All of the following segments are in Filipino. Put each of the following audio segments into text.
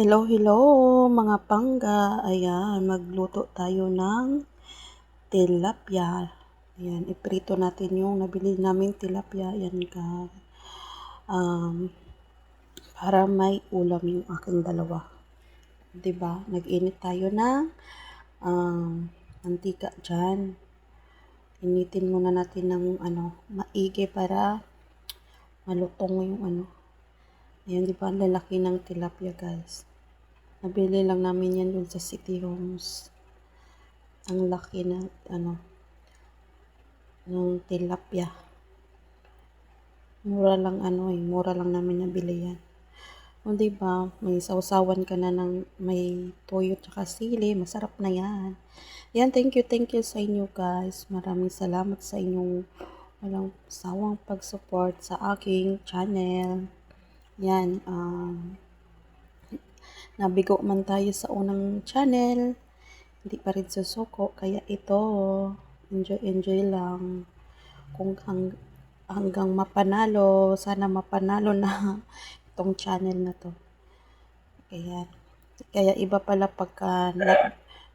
Hello, hello mga pangga. Ayan, magluto tayo ng tilapia. Ayan, iprito natin yung nabili namin tilapia. Ayan ka. Um, para may ulam yung aking dalawa. 'Di ba? Nag-init tayo ng mantika dyan. Initin muna natin ng maigi para malutong yung Ayan, 'di ba? Ang lalaki ng tilapia, guys. Nabili lang namin yan dun sa City Homes. Ang laki ng ng tilapia. Mura lang namin nabili yan. O diba, may sausawan ka na ng may toyo tsaka sili, masarap na yan. Yan, thank you sa inyo guys. Maraming salamat sa inyong walang sawang pag-support sa aking channel. Yan, nabigo man tayo sa unang channel, hindi pa rin susuko, kaya ito, enjoy lang. Kung hanggang mapanalo, sana mapanalo na itong channel na to. Kaya iba pala pagka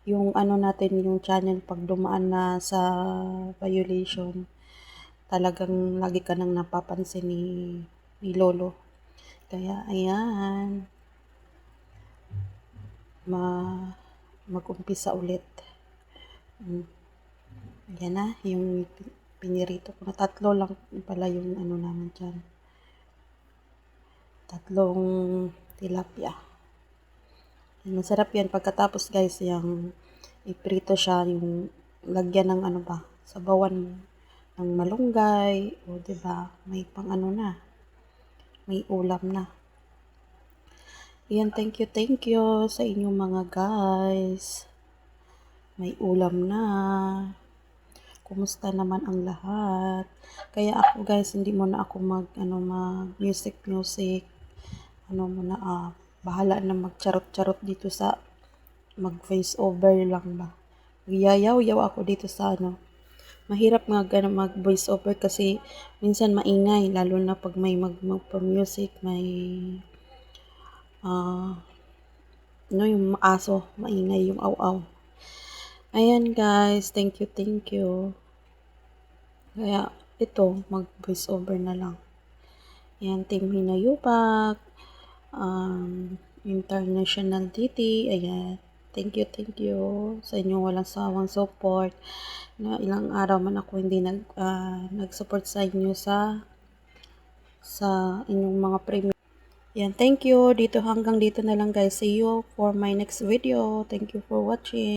yung natin, yung channel pag dumaan na sa violation, talagang lagi ka nang napapansin ni Lolo. Kaya ayan, mag-umpisa ulit. Yan na, yung pinirito ko na tatlo lang pala yung namin dyan. Tatlong tilapia. Masarap yan. Pagkatapos guys, yung iprito siya, yung lagyan ng sabawan ng malunggay, o diba, may pang na, may ulam na. Yan, thank you sa inyong mga guys. May ulam na. Kumusta naman ang lahat? Kaya ako guys, hindi muna ako mag music. Bahala na magcharot-charot dito sa mag-voice over lang ba. Yayaw-yaw ako dito sa Mahirap mag-voice over kasi minsan maingay, lalo na pag may magpa-music, may yung aso, maingay yung aw-aw. Ayan guys, thank you. Kaya ito, mag-voice over na lang. Ayan, Team Hinayupak, International DT, ayan. Thank you sa inyong walang sawang support. Na ilang araw man ako hindi nag-support sa inyo sa inyong mga premium. Yan, thank you. Hanggang dito na lang guys. See you for my next video. Thank you for watching.